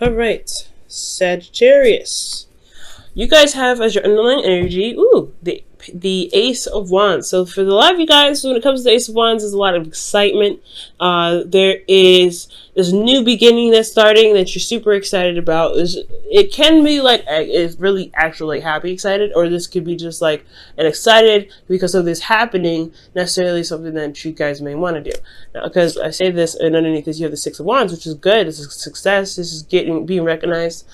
All right, Sagittarius. You guys have as your underlying energy, the Ace of Wands. So for a lot of you guys, when it comes to the Ace of Wands, there's a lot of excitement. There is this new beginning that's starting that you're super excited about. It can be like it's really actually happy excited, or this could be just like an excited because of this happening, necessarily something that you guys may want to do. Now, because I say this, and underneath this you have the Six of Wands, which is good. It's a success. This is being recognized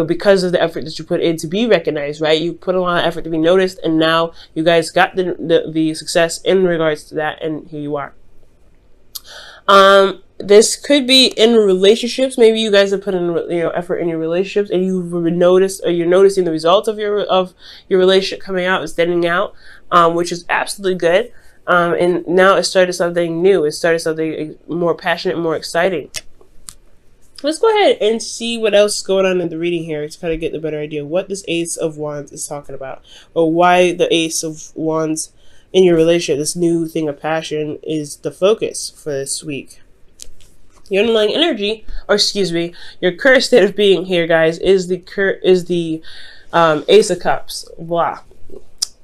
because of the effort that you put in to be recognized, right? You put a lot of effort to be noticed, and now you guys got the success in regards to that, and here you are. This could be in relationships. Maybe you guys have put in effort in your relationships, and you've noticed, or you're noticing the results of your relationship coming out and standing out, which is absolutely good. And now it started something new. It started something more passionate, more exciting. Let's go ahead and see what else is going on in the reading here to kind of get the better idea of what this Ace of Wands is talking about, or why the Ace of Wands in your relationship, this new thing of passion, is the focus for this week. Your underlying energy, or excuse me, your current state of being here, guys, is the Ace of Cups. Wow.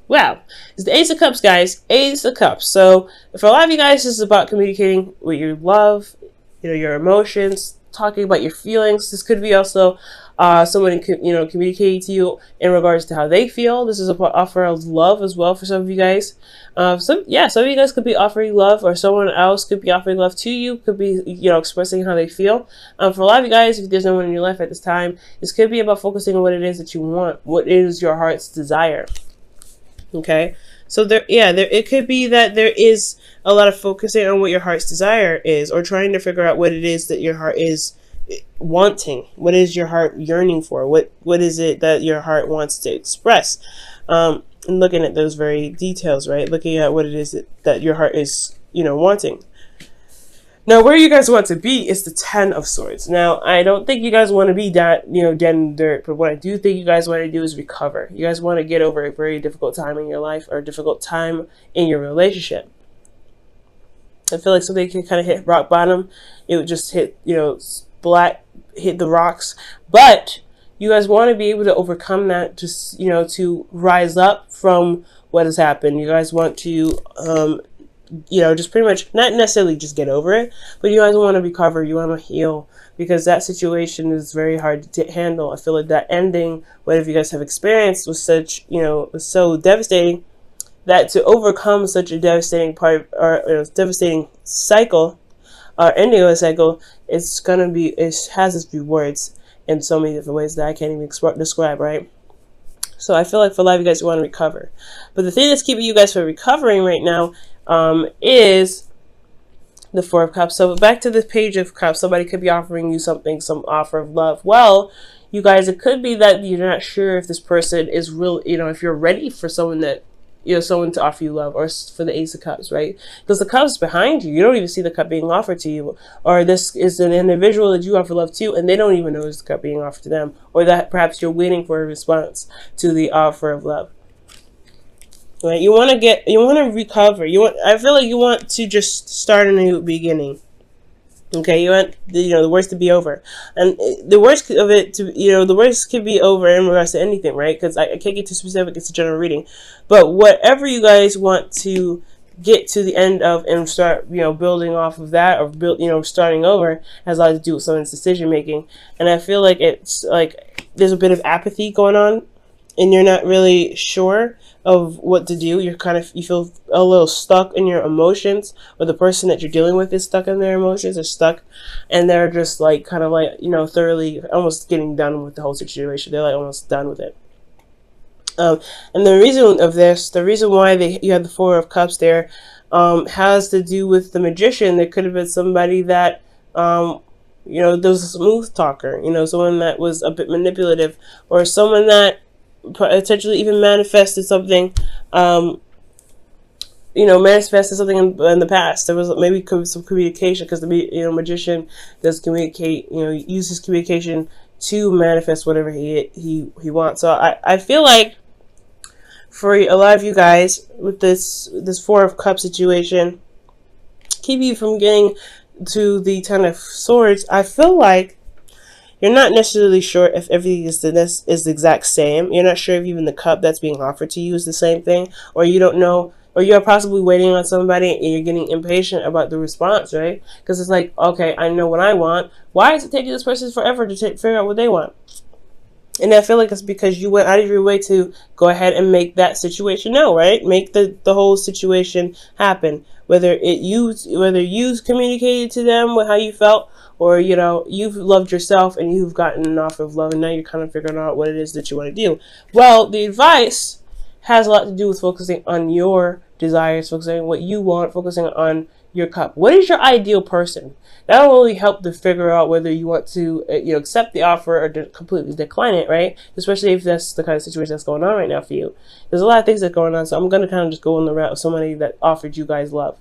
Wow. It's the Ace of Cups, guys. Ace of Cups. So for a lot of you guys, this is about communicating with your love, your emotions, talking about your feelings. This could be also someone communicating to you in regards to how they feel. This is an offer of love as well for some of you guys. Some of you guys could be offering love, or someone else could be offering love to you. Could be expressing how they feel. For a lot of you guys, if there's no one in your life at this time, this could be about focusing on what it is that you want. What is your heart's desire? Okay. So it could be that there is a lot of focusing on what your heart's desire is, or trying to figure out what it is that your heart is wanting. What is your heart yearning for? What is it that your heart wants to express? And looking at those very details, right? Looking at what it is that your heart is, wanting. Now, where you guys want to be is the Ten of Swords. Now, I don't think you guys want to be that, dead in the dirt, but what I do think you guys want to do is recover. You guys want to get over a very difficult time in your life, or a difficult time in your relationship. I feel like something can kind of hit rock bottom. It would just hit, hit the rocks. But you guys want to be able to overcome that, just, to rise up from what has happened. You guys want to, just pretty much not necessarily just get over it, but you guys want to recover. You want to heal, because that situation is very hard to handle. I feel like that ending, whatever you guys have experienced, was such, was so devastating, that to overcome such a devastating devastating cycle, or ending of a cycle, it has its rewards in so many different ways that I can't even describe, right? So I feel like for a lot of you guys, you want to recover. But the thing that's keeping you guys from recovering right now is the Four of Cups. So back to the Page of Cups. Somebody could be offering you something, some offer of love. Well, you guys, it could be that you're not sure if this person is real, if you're ready for someone that, someone to offer you love, or for the Ace of Cups, right? Because the cup's behind you. You don't even see the cup being offered to you. Or this is an individual that you offer love to, and they don't even know it's the cup being offered to them. Or that perhaps you're waiting for a response to the offer of love. Right? You want to recover. I feel like you want to just start a new beginning. Okay, you want the worst to be over, and the worst of it the worst could be over in regards to anything, right? Because I can't get too specific. It's a general reading, but whatever you guys want to get to the end of and start building off of that, or starting over, has a lot to do with someone's decision making. And I feel like it's like there's a bit of apathy going on, and you're not really sure of what to do. You feel a little stuck in your emotions, or the person that you're dealing with is stuck in their emotions, or stuck, and they're just thoroughly almost getting done with the whole situation. They're almost done with it. And the reason why you have the Four of Cups there, has to do with the Magician. There could have been somebody that, there was a smooth talker, someone that was a bit manipulative, or someone that potentially even manifested something, in the past. There was maybe some communication, because the Magician does communicate, uses communication to manifest whatever he wants. So I feel like for a lot of you guys, with this Four of Cups situation, keep you from getting to the Ten of Swords, I feel like you're not necessarily sure if everything is the exact same. You're not sure if even the cup that's being offered to you is the same thing, or you don't know, or you're possibly waiting on somebody and you're getting impatient about the response, right? Because it's like, okay, I know what I want. Why is it taking this person forever to figure out what they want? And I feel like it's because you went out of your way to go ahead and make that situation know, right? Make the whole situation happen. Whether you communicated to them with how you felt, or you've loved yourself and you've gotten an offer of love, and now you're kind of figuring out what it is that you want to do. Well, the advice has a lot to do with focusing on your desires, focusing on what you want, focusing on your cup. What is your ideal person? That will really help to figure out whether you want to accept the offer or completely decline it, right? Especially if that's the kind of situation that's going on right now for you. There's a lot of things that's going on, so I'm going to kind of just go on the route of somebody that offered you guys love.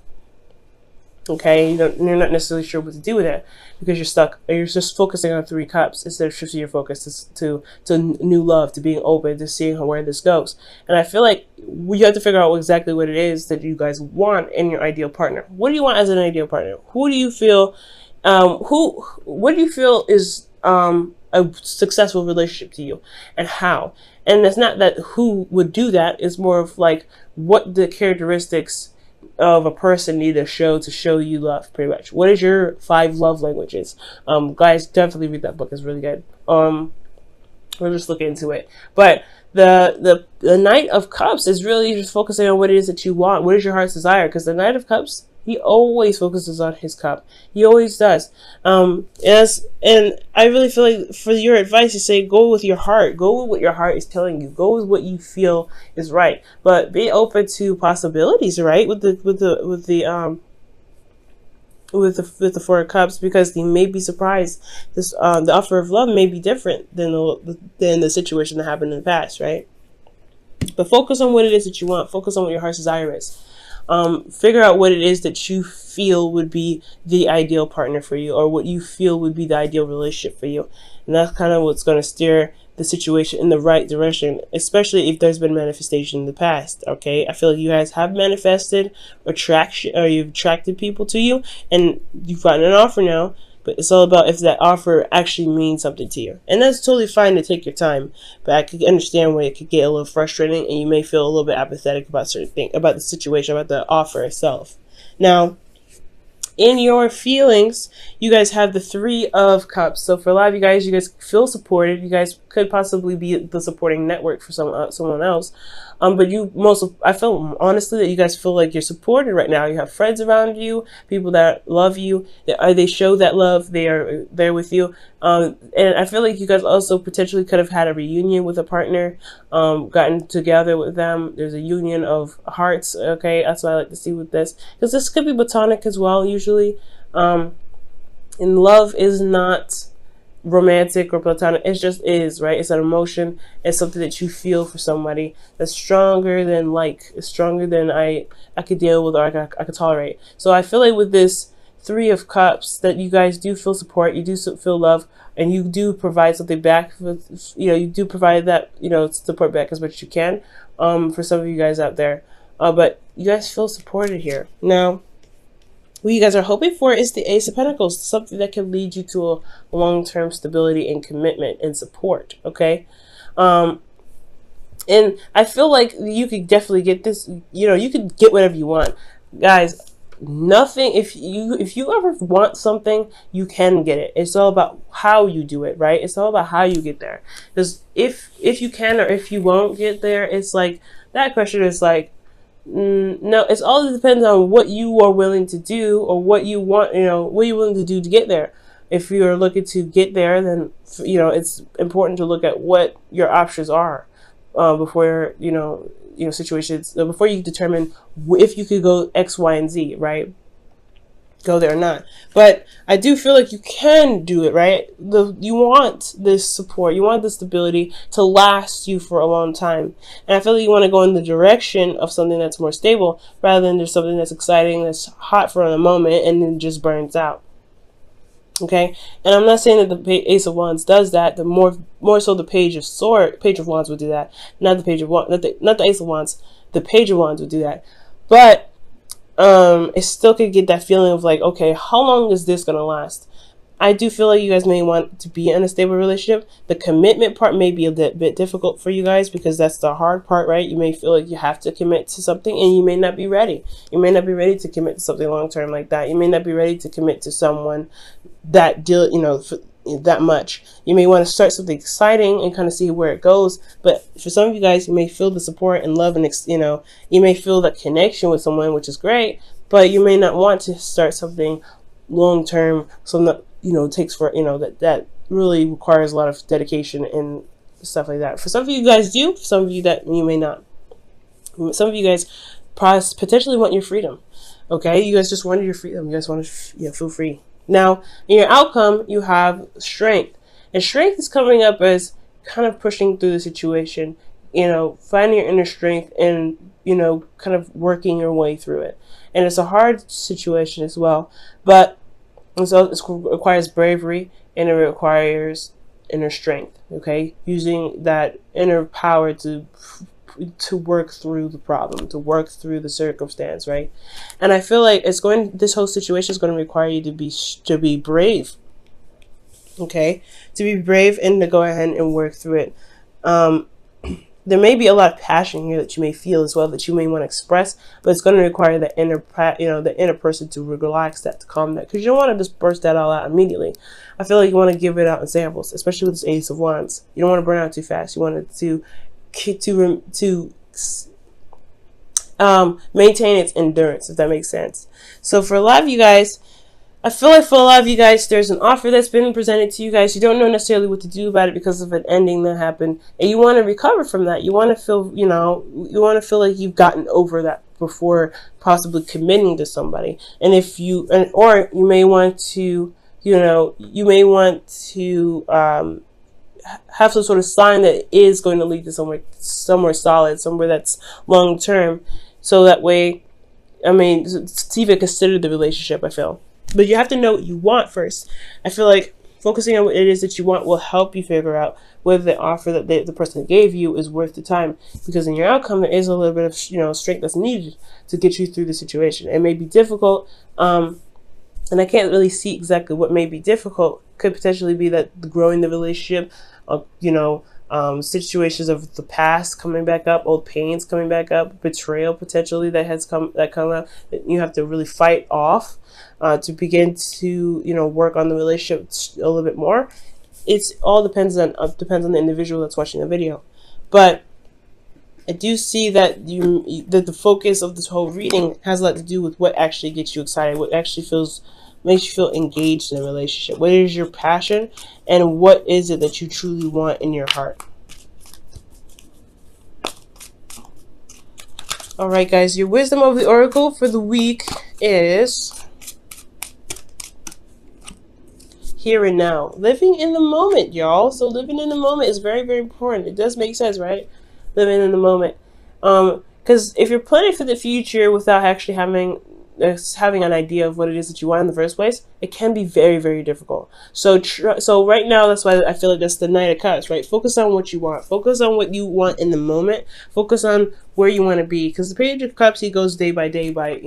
Okay, you're not necessarily sure what to do with it because you're stuck. You're just focusing on 3 cups instead of shifting your focus to new love, to being open, to seeing where this goes. And I feel like you have to figure out exactly what it is that you guys want in your ideal partner. What do you want as an ideal partner? Who do you feel? What do you feel is a successful relationship to you, and how? And it's not that who would do that. It's more of like what the characteristics of a person need to show you love, pretty much. What is your 5 love languages? Guys, definitely read that book. It's really good. We'll just look into it. But the Knight of Cups is really just focusing on what it is that you want. What is your heart's desire? Because the Knight of Cups, he always focuses on his cup. He always does. And I really feel like for your advice, you say go with your heart. Go with what your heart is telling you. Go with what you feel is right. But be open to possibilities, right? With the 4 of Cups, because you may be surprised. This the offer of love may be different than the situation that happened in the past, right? But focus on what it is that you want. Focus on what your heart's desire is. Figure out what it is that you feel would be the ideal partner for you, or what you feel would be the ideal relationship for you. And that's kind of what's going to steer the situation in the right direction, especially if there's been manifestation in the past. Okay, I feel like you guys have manifested attraction, or you've attracted people to you, and you've gotten an offer now. But it's all about if that offer actually means something to you. And that's totally fine to take your time. But I could understand where it could get a little frustrating and you may feel a little bit apathetic about certain things, about the situation, about the offer itself. Now, in your feelings, you guys have the 3 of Cups. So for a lot of you guys feel supported. You guys could possibly be the supporting network for someone else. But I feel honestly that you guys feel like you're supported right now. You have friends around you, people that love you. They show that love. They are there with you. And I feel like you guys also potentially could have had a reunion with a partner, gotten together with them. There's a union of hearts. Okay, that's what I like to see with this, because this could be platonic as well. Usually, and love is not romantic or platonic. It just is, right? It's an emotion. It's something that you feel for somebody that's stronger than it's stronger than I could deal with, or I could tolerate. So I feel like with this 3 of Cups that you guys do feel support, you do feel love, and you do provide something back. You do provide that support back as much as you can. For some of you guys out there, but you guys feel supported here. Now, what you guys are hoping for is the Ace of Pentacles, something that can lead you to a long-term stability and commitment and support, okay? And I feel like you could definitely get this, you could get whatever you want. Guys, nothing, if you ever want something, you can get it. It's all about how you do it, right? It's all about how you get there. Because if you can or if you won't get there, it's like, that question is like, no, it's all depends on what you are willing to do, or what you want, what you're willing to do to get there. If you're looking to get there, then it's important to look at what your options are before situations, before you determine if you could go X, Y, and Z, right? Go there or not. But I do feel like you can do it, right? You want this support, you want this stability to last you for a long time. And I feel like you want to go in the direction of something that's more stable, rather than just something that's exciting, that's hot for a moment, and then just burns out. Okay? And I'm not saying that the Ace of Wands does that. The more so the Page of Wands would do that. Not the Page of Wands, not the Ace of Wands. The Page of Wands would do that. But it still could get that feeling of like, okay, how long is this gonna last? I do feel like you guys may want to be in a stable relationship. The commitment part may be a bit difficult for you guys because that's the hard part, right? You may feel like you have to commit to something and you may not be ready. You may not be ready to commit to something long term like that. You may not be ready to commit to someone that that much. You may want to start something exciting and kind of see where it goes. But for some of you guys, you may feel the support and love and, you may feel that connection with someone, which is great, but you may not want to start something long term. So that, takes for, that really requires a lot of dedication and stuff like that. For some of you guys do, for some of you that you may not. Some of you guys potentially want your freedom. Okay, you guys just wanted your freedom. You guys want to feel free. Now, in your outcome, you have strength. And strength is coming up as kind of pushing through the situation, finding your inner strength and, kind of working your way through it. And it's a hard situation as well. But so it requires bravery and it requires inner strength, okay? Using that inner power to work through the problem, to work through the circumstance, right? And I feel like this whole situation is going to require you to be brave, okay? To be brave and to go ahead and work through it. There may be a lot of passion here that you may feel as well that you may want to express, but it's going to require the inner person to relax that, to calm that, because you don't want to just burst that all out immediately. I feel like you want to give it out in samples, especially with this Ace of Wands. You don't want to burn out too fast. You want it to maintain its endurance, if that makes sense. So for a lot of you guys, I feel like for a lot of you guys, there's an offer that's been presented to you guys. You don't know necessarily what to do about it because of an ending that happened, and you want to recover from that. You want to feel, you want to feel like you've gotten over that before possibly committing to somebody. And or you may want to, have some sort of sign that is going to lead to somewhere solid, somewhere that's long term. So that way, to even consider the relationship, I feel. But you have to know what you want first. I feel like focusing on what it is that you want will help you figure out whether the offer that the person gave you is worth the time. Because in your outcome, there is a little bit of strength that's needed to get you through the situation. It may be difficult, and I can't really see exactly what may be difficult. Could potentially be that growing the relationship, situations of the past coming back up, old pains coming back up, betrayal potentially that come up that you have to really fight off to begin to work on the relationship a little bit more. It's all depends on the individual that's watching the video, but I do see that that the focus of this whole reading has a lot to do with what actually gets you excited, what actually makes you feel engaged in a relationship. What is your passion, and what is it that you truly want in your heart? All right, guys, your wisdom of the oracle for the week is here and now. Living in the moment, y'all. So living in the moment is very, very important. It does make sense, right? Living in the moment. Because if you're planning for the future without actually having an idea of what it is that you want in the first place, it can be very, very difficult. So right now, that's why I feel like that's the Knight of Cups, right? Focus on what you want. Focus on what you want in the moment. Focus on where you want to be. Because the Page of Cups, he goes day by day by,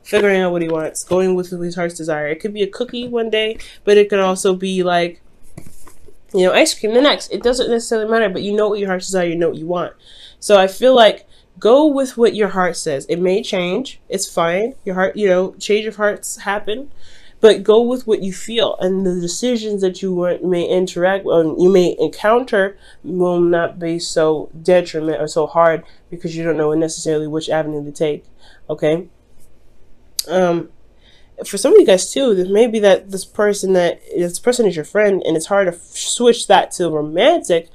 figuring out what he wants, going with his heart's desire. It could be a cookie one day, but it could also be like, ice cream the next. It doesn't necessarily matter, but you know what your heart's desire, you know what you want. So I feel like go with what your heart says. It may change. It's fine. Your heart, change of hearts happen, but go with what you feel, and the decisions that you may interact with, you may encounter, will not be so detriment or so hard because you don't know necessarily which avenue to take. Okay. For some of you guys too, there may be that this person is your friend, and it's hard to switch that to romantic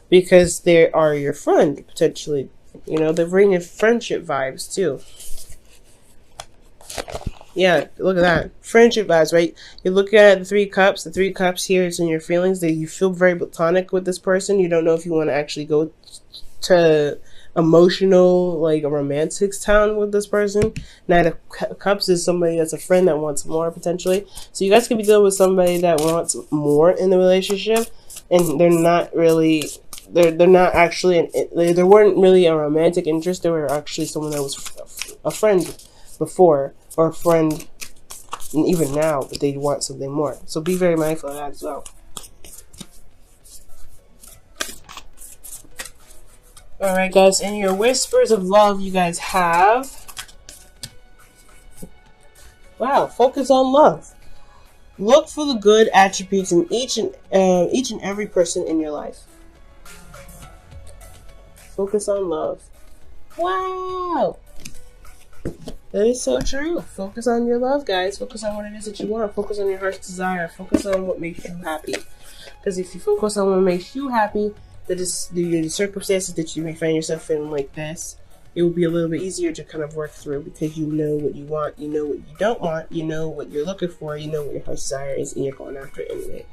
because they are your friend potentially. They're bringing friendship vibes too. Yeah, look at that. Friendship vibes, right? You look at the Three Cups. The Three Cups here is in your feelings. That you feel very platonic with this person. You don't know if you want to actually go to emotional, like a romantic town with this person. Knight of Cups is somebody that's a friend that wants more potentially. So you guys could be dealing with somebody that wants more in the relationship, and they're not really. They're not actually they weren't really a romantic interest. They were actually someone that was a friend before, or a friend and even now, but they want something more. So be very mindful of that as well. Alright guys, in your whispers of love you guys have, wow, focus on love. Look for the good attributes in each and every person in your life. Focus on love. Wow! That is so true. Focus on your love, guys. Focus on what it is that you want. Focus on your heart's desire. Focus on what makes you happy. Because if you focus on what makes you happy, the circumstances that you may find yourself in like this, it will be a little bit easier to kind of work through because you know what you want, you know what you don't want, you know what you're looking for, you know what your heart's desire is, and you're going after it anyway.